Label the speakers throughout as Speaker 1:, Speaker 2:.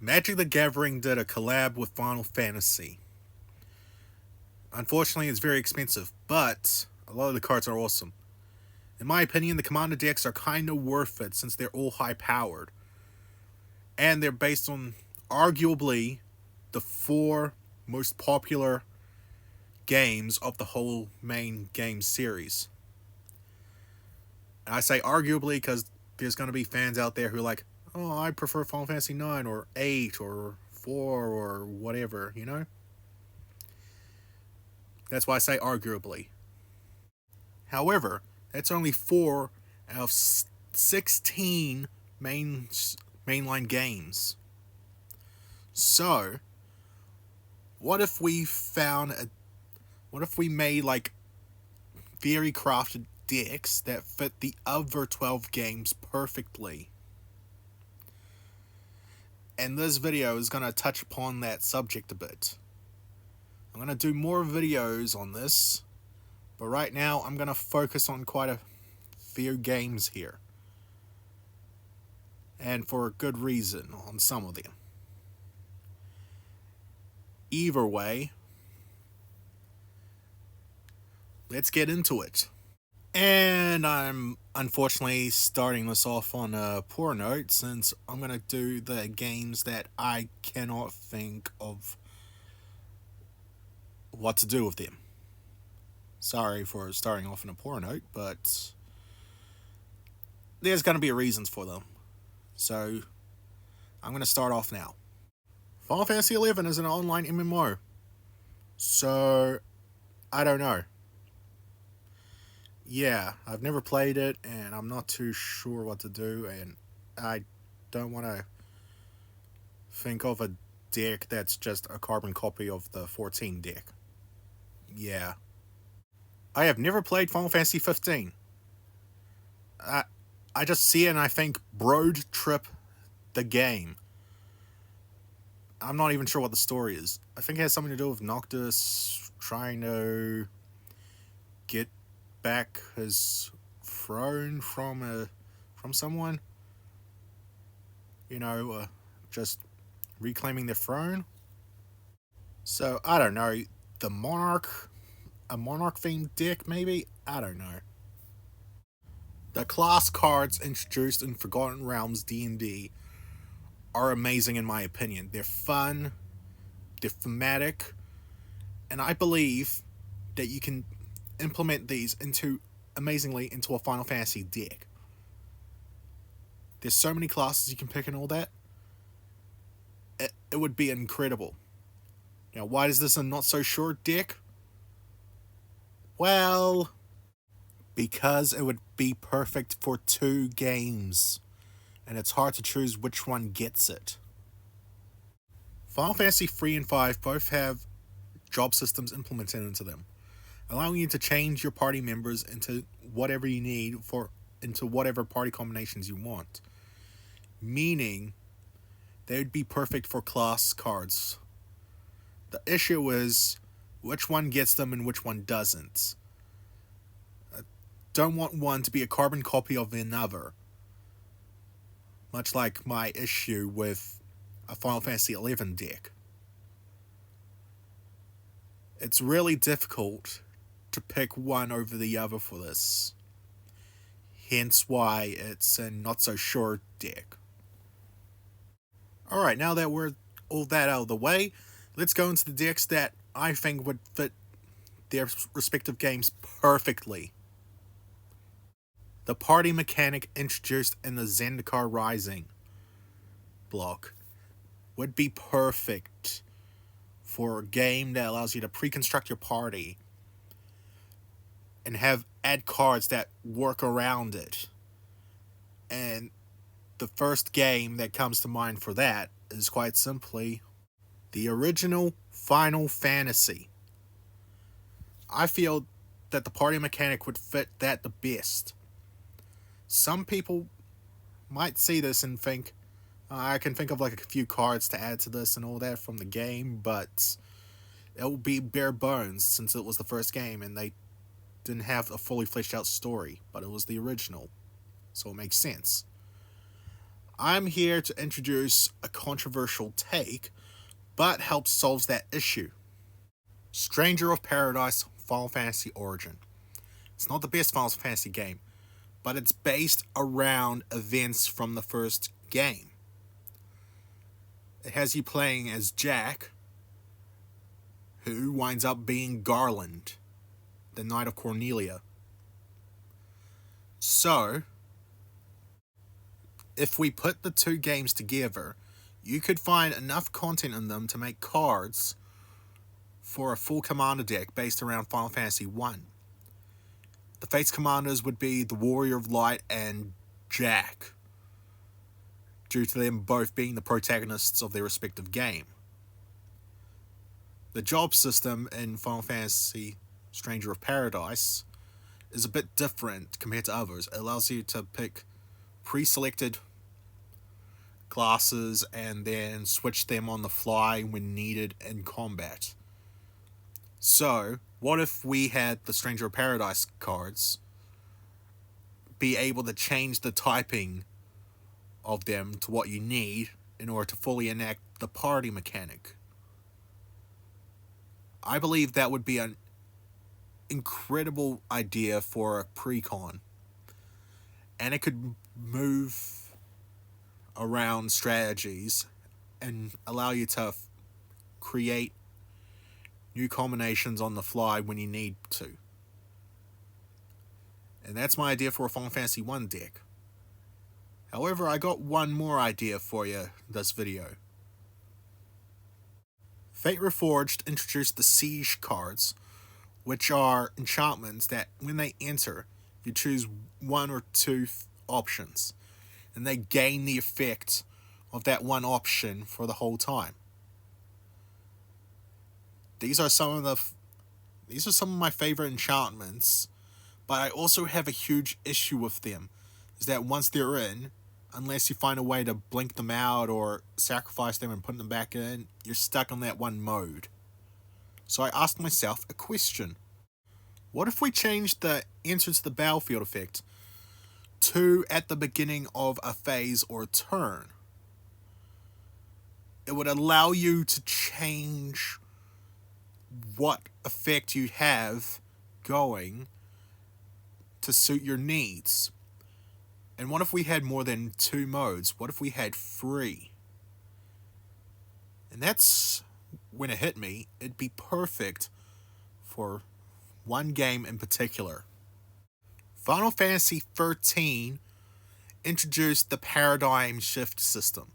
Speaker 1: Magic the Gathering did a collab with Final Fantasy. Unfortunately, it's very expensive, but a lot of the cards are awesome. In my opinion, the Commander decks are kinda worth it since they're all high powered. And they're based on arguably the four most popular games of the whole main game series. And I say arguably because there's going to be fans out there who are like, oh, I prefer Final Fantasy 9 or 8 or 4 or whatever, you know? That's why I say arguably. However, that's only 4 out of 16 mainline games. So, what if we made like very crafted decks that fit the other 12 games perfectly? And this video is going to touch upon that subject a bit. I'm going to do more videos on this, but right now I'm going to focus on quite a few games here. And for a good reason on some of them. Either way, let's get into it. And I'm unfortunately starting this off on a poor note since I'm going to do the games that I cannot think of what to do with them. Sorry for starting off on a poor note, but there's going to be reasons for them. So I'm going to start off now. Final Fantasy 11 is an online MMO. So I don't know. Yeah, I've never played it, and I'm not too sure what to do, and I don't want to think of a deck that's just a carbon copy of the 14 deck. Yeah. I have never played Final Fantasy 15. I just see it and I think Broad Trip the game. I'm not even sure what the story is. I think it has something to do with Noctis trying to get back his throne from someone. You know, just reclaiming the throne. So, I don't know. A Monarch themed deck, maybe? I don't know. The class cards introduced in Forgotten Realms D&D are amazing in my opinion. They're fun, they're thematic, and I believe that you can implement these amazingly into a Final Fantasy deck. There's so many classes you can pick and all that. It would be incredible. Now, why is this a not so sure deck? Well, because it would be perfect for 2 games, and it's hard to choose which one gets it. Final Fantasy 3 and 5 both have job systems implemented into them, allowing you to change your party members into whatever you need into whatever party combinations you want. Meaning, they would be perfect for class cards. The issue is which one gets them and which one doesn't. I don't want one to be a carbon copy of another. Much like my issue with a Final Fantasy 11 deck. It's really difficult to pick one over the other for this. Hence why it's a not so sure deck. Alright, now that we're all that out of the way, let's go into the decks that I think would fit their respective games perfectly. The party mechanic introduced in the Zendikar Rising block would be perfect for a game that allows you to pre-construct your party and add cards that work around it. And the first game that comes to mind for that is quite simply the original Final Fantasy. I feel that the party mechanic would fit that the best. Some people might see this and think, I can think of like a few cards to add to this and all that from the game, but it will be bare bones since it was the first game and they didn't have a fully fleshed out story, but it was the original, so it makes sense. I'm here to introduce a controversial take, but helps solve that issue. Stranger of Paradise Final Fantasy Origin. It's not the best Final Fantasy game, but it's based around events from the first game. It has you playing as Jack, who winds up being Garland, the Knight of Cornelia. So, if we put the two games together, you could find enough content in them to make cards for a full commander deck based around Final Fantasy 1. The Fates commanders would be the Warrior of Light and Jack, due to them both being the protagonists of their respective game. The job system in Final Fantasy Stranger of Paradise is a bit different compared to others. It allows you to pick pre-selected classes and then switch them on the fly when needed in combat. So, what if we had the Stranger of Paradise cards be able to change the typing of them to what you need in order to fully enact the party mechanic? I believe that would be an incredible idea for a Precon. And it could move around strategies and allow you to create new combinations on the fly when you need to. And that's my idea for a Final Fantasy 1 deck. However, I got one more idea for you this video. Fate Reforged introduced the Siege cards, which are enchantments that when they enter, you choose one or two options, and they gain the effect of that one option for the whole time. These are some of my favorite enchantments, but I also have a huge issue with them. Is that once they're in, unless you find a way to blink them out or sacrifice them and put them back in, you're stuck on that one mode. So I asked myself a question. What if we changed the enter to the battlefield effect to at the beginning of a phase or a turn? It would allow you to change what effect you have going to suit your needs. And what if we had more than 2 modes? What if we had 3? And that's when it hit me. It'd be perfect for one game in particular. Final Fantasy 13 introduced the paradigm shift system.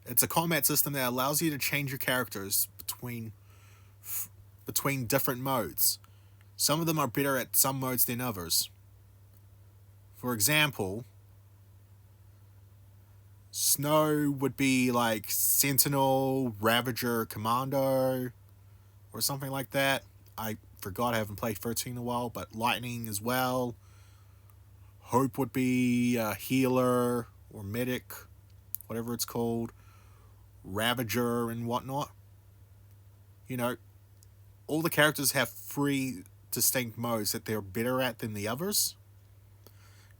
Speaker 1: It's a combat system that allows you to change your characters between different modes. Some of them are better at some modes than others. For example, Snow would be like Sentinel, Ravager, Commando, or something like that. I forgot, I haven't played 13 in a while, but Lightning as well. Hope would be Healer or Medic, whatever it's called. Ravager and whatnot. You know, all the characters have 3 distinct modes that they're better at than the others.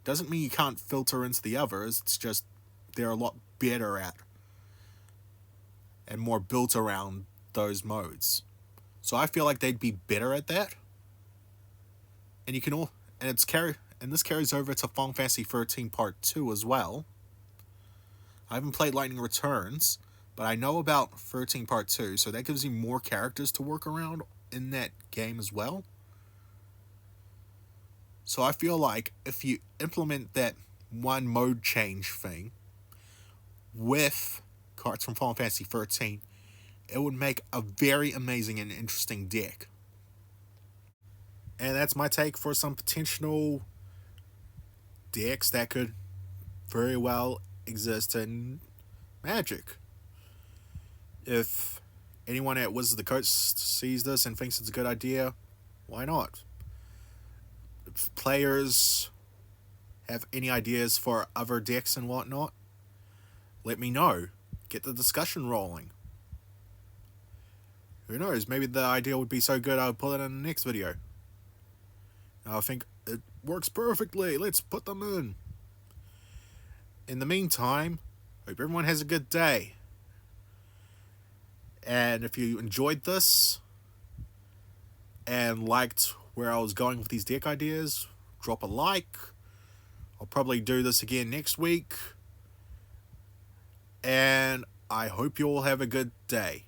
Speaker 1: Doesn't mean you can't filter into the others, it's just they're a lot better at and more built around those modes. So I feel like they'd be better at that. And you can all and this carries over to Final Fantasy 13 Part 2 as well. I haven't played Lightning Returns, but I know about 13 Part 2, so that gives you more characters to work around in that game as well. So I feel like if you implement that one mode change thing with cards from Final Fantasy 13, it would make a very amazing and interesting deck. And that's my take for some potential decks that could very well exist in Magic. If anyone at Wizards of the Coast sees this and thinks it's a good idea, why not? If players have any ideas for other decks and whatnot, let me know. Get the discussion rolling. Who knows, maybe the idea would be so good I would put it in the next video. I think it works perfectly, let's put them in. in the meantime, hope everyone has a good day. And if you enjoyed this and liked where I was going with these deck ideas, drop a like. I'll probably do this again next week. And I hope you all have a good day.